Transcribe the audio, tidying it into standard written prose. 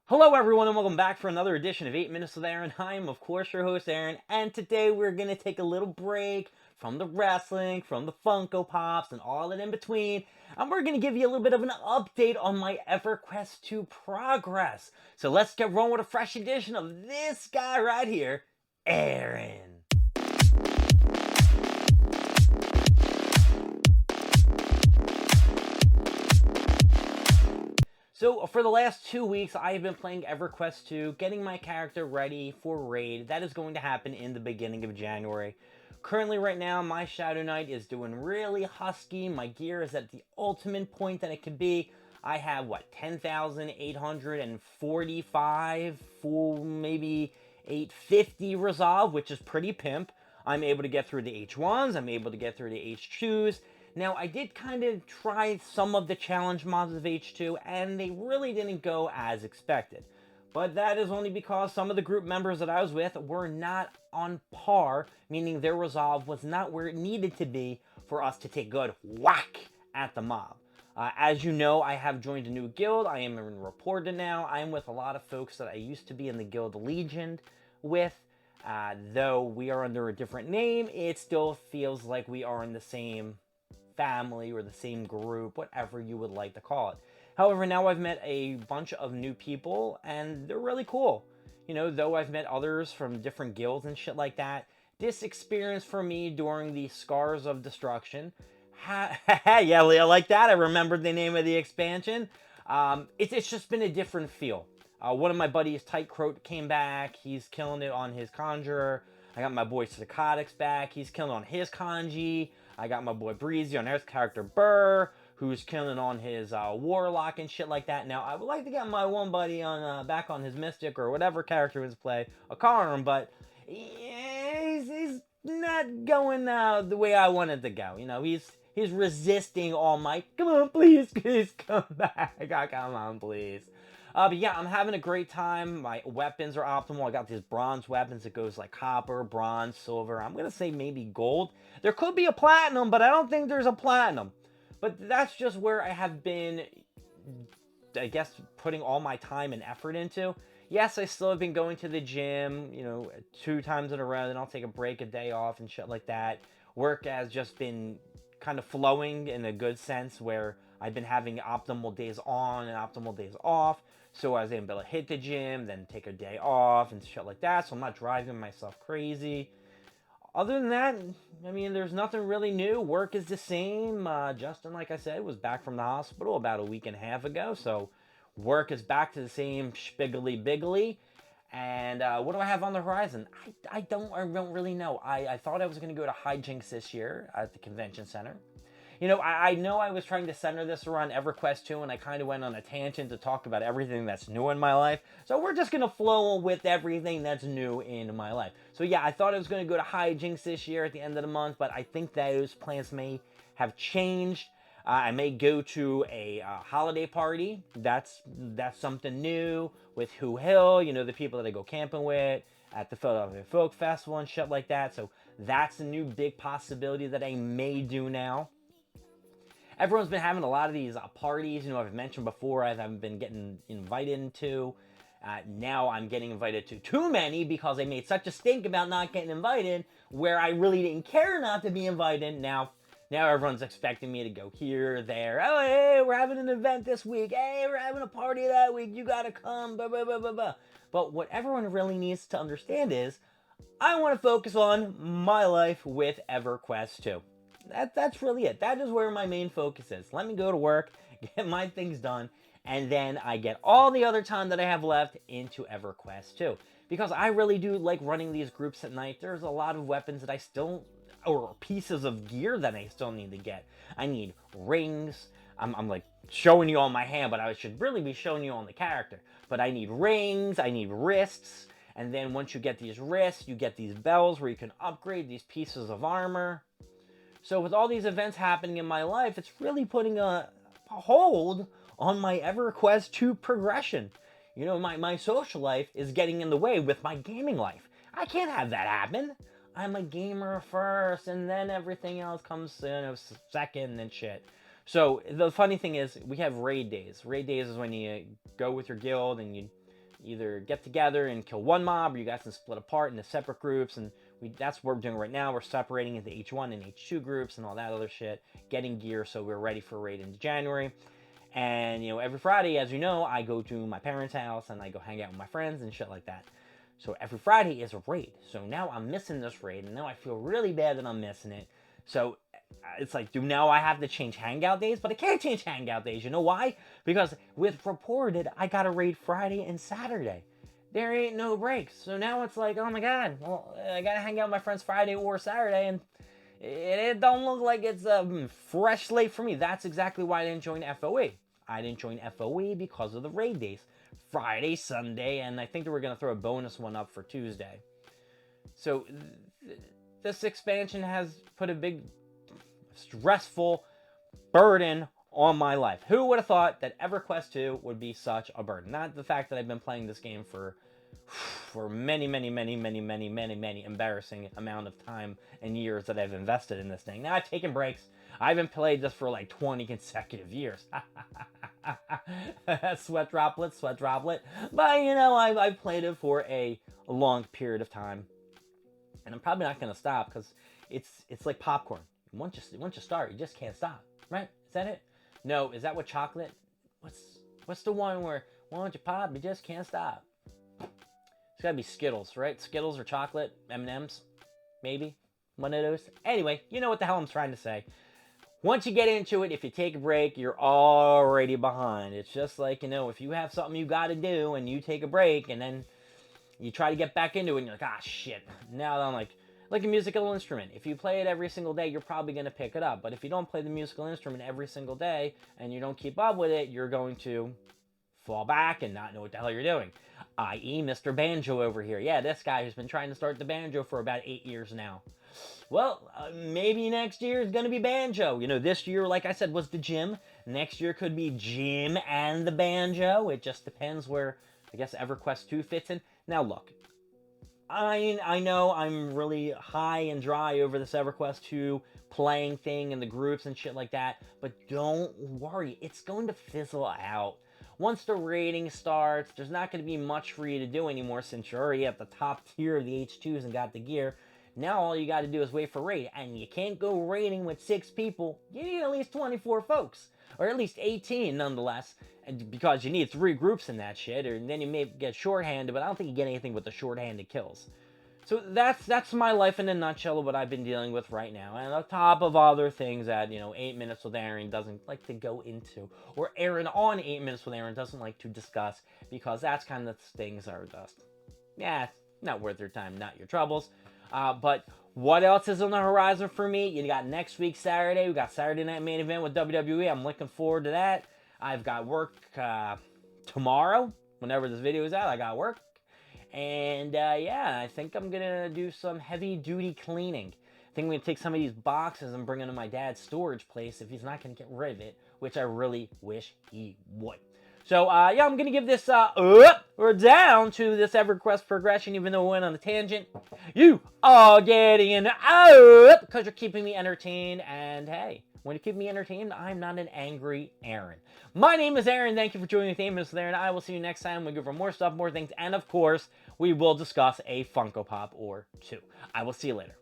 Hello everyone and welcome back for another edition of 8 Minutes with Aaron. I am of course your host Aaron, and today we're going to take a little break from the wrestling, from the Funko Pops and all that in between, and we're going to give you a little bit of an update on my Everquest 2 progress. So let's get rolling with a fresh edition of this guy right here, Aaron. So for the last 2 weeks, I have been playing EverQuest 2, getting my character ready for raid. That is going to happen in the beginning of January. Currently right now, my Shadow Knight is doing really husky. My gear is at the ultimate point that it could be. I have, 10,845 full, maybe 850 resolve, which is pretty pimp. I'm able to get through the H1s, I'm able to get through the H2s. Now, I did kind of try some of the challenge mods of H2, and they really didn't go as expected. But that is only because some of the group members that I was with were not on par, meaning their resolve was not where it needed to be for us to take good whack at the mob. As you know, I have joined a new guild. I am in Reported now. I am with a lot of folks that I used to be in the guild Legion with. Though we are under a different name, it still feels like we are in the same family or the same group, whatever you would like to call it. However, now I've met a bunch of new people and they're really cool. You know, though I've met others from different guilds and shit like that, this experience for me during the Scars of Destruction, yeah, Leah, like that. I remembered the name of the expansion. It's just been a different feel. One of my buddies, Tightcroat, came back. He's killing it on his Conjurer. I got my boy Psychotics back. He's killing on his Kanji. I got my boy Breezy on his character Burr, who's killing on his Warlock and shit like that. Now, I would like to get my one buddy on back on his Mystic or whatever character was play, a Karim, but he's not going the way I wanted to go. You know, he's resisting All Might. Come on, please come back. Come on, please. But yeah, I'm having a great time. My weapons are optimal. I got these bronze weapons. It goes like copper, bronze, silver. I'm going to say maybe gold. There could be a platinum, but I don't think there's a platinum. But that's just where I have been, I guess, putting all my time and effort into. Yes, I still have been going to the gym, 2 times in a row. Then I'll take a break, a day off, and shit like that. Work has just been kind of flowing in a good sense where I've been having optimal days on and optimal days off. So I was able to hit the gym, then take a day off and shit like that. So I'm not driving myself crazy. Other than that, I mean, there's nothing really new. Work is the same. Justin, like I said, was back from the hospital about a week and a half ago. So work is back to the same spiggly biggly. And what do I have on the horizon? I don't really know. I thought I was going to go to Hijinks this year at the convention center. I know I was trying to center this around EverQuest 2, and I kind of went on a tangent to talk about everything that's new in my life. So we're just going to flow with everything that's new in my life. So yeah, I thought I was going to go to Hijinks this year at the end of the month, but I think those plans may have changed. I may go to a holiday party. That's something new with Who Hill, the people that I go camping with at the Philadelphia Folk Festival and shit like that. So that's a new big possibility that I may do now. Everyone's been having a lot of these parties, I've mentioned before, I've been getting invited to. Now I'm getting invited to too many because I made such a stink about not getting invited where I really didn't care not to be invited. Now everyone's expecting me to go here, there. Oh, hey, we're having an event this week. Hey, we're having a party that week. You gotta come, blah, blah, blah, blah, blah. But what everyone really needs to understand is I want to focus on my life with EverQuest 2. That's really it. That is where my main focus is. Let me go to work, get my things done, and then I get all the other time that I have left into EverQuest 2. Because I really do like running these groups at night. There's a lot of weapons that I still, or pieces of gear that I still need to get. I need rings. I'm like showing you on my hand, but I should really be showing you on the character. But I need rings, I need wrists, and then once you get these wrists, you get these bells where you can upgrade these pieces of armor. So with all these events happening in my life, it's really putting a hold on my EverQuest 2 progression. My social life is getting in the way with my gaming life. I can't have that happen. I'm a gamer first, and then everything else comes second and shit. So the funny thing is, we have raid days. Raid days is when you go with your guild and you either get together and kill one mob, or you guys can split apart into separate groups, and that's what we're doing right now. We're separating into H1 and H2 groups and all that other shit, getting gear so we're ready for raid into January. And, every Friday, as you know, I go to my parents' house and I go hang out with my friends and shit like that. So every Friday is a raid. So now I'm missing this raid, and now I feel really bad that I'm missing it. So it's like, now I have to change hangout days? But I can't change hangout days. You know why? Because with reported, I got to raid Friday and Saturday. There ain't no breaks. So now it's like, oh my god, well, I got to hang out with my friends Friday or Saturday, and it don't look like it's a fresh slate for me. That's exactly why I didn't join FOE. I didn't join FOE because of the raid days. Friday, Sunday, and I think they were going to throw a bonus one up for Tuesday. So this expansion has put a big, stressful burden on my life. Who would have thought that EverQuest 2 would be such a burden? Not the fact that I've been playing this game for many embarrassing amount of time and years that I've invested in this thing. Now I've taken breaks. I haven't played this for like 20 consecutive years. Sweat droplet. But I've played it for a long period of time, and I'm probably not gonna stop because it's like popcorn. Once you start, you just can't stop. Right? Is that it? No, is that what chocolate? What's the one where once you pop, you just can't stop? It's gotta be Skittles, right? Skittles or chocolate, M&Ms, maybe one of those. Anyway, you know what the hell I'm trying to say. Once you get into it, if you take a break, you're already behind. It's just like, if you have something you got to do and you take a break and then you try to get back into it and you're like, ah, shit. Now I'm like a musical instrument. If you play it every single day, you're probably going to pick it up. But if you don't play the musical instrument every single day and you don't keep up with it, you're going to fall back and not know what the hell you're doing. I.e. Mr. Banjo over here. Yeah, this guy who's been trying to start the banjo for about 8 years now. Well, maybe next year is going to be banjo. This year, like I said, was the gym. Next year could be gym and the banjo. It just depends where, I guess, EverQuest 2 fits in. Now, look, I know I'm really high and dry over this EverQuest 2 playing thing and the groups and shit like that, but don't worry. It's going to fizzle out. Once the rating starts, there's not going to be much for you to do anymore since you're already at the top tier of the H2s and got the gear. Now all you got to do is wait for raid, and you can't go raiding with 6 people. You need at least 24 folks, or at least 18 nonetheless, and because you need 3 groups in that shit, or then you may get shorthanded, but I don't think you get anything with the shorthanded kills. So that's my life in a nutshell of what I've been dealing with right now, and on top of other things that 8 Minutes with Aaron doesn't like to go into, or Aaron on 8 Minutes with Aaron doesn't like to discuss, because that's kind of things are just, not worth your time, not your troubles. But what else is on the horizon for me? You got next week, Saturday. We got Saturday Night Main Event with WWE. I'm looking forward to that. I've got work tomorrow. Whenever this video is out, I got work. And I think I'm going to do some heavy-duty cleaning. I think I'm going to take some of these boxes and bring them to my dad's storage place if he's not going to get rid of it, which I really wish he would. So, I'm going to give this up or down to this EverQuest progression, even though we went on a tangent. You are getting up because you're keeping me entertained. And hey, when you keep me entertained, I'm not an angry Aaron. My name is Aaron. Thank you for joining me, Mr. Aaron. I will see you next time. We go for more stuff, more things. And of course, we will discuss a Funko Pop or 2. I will see you later.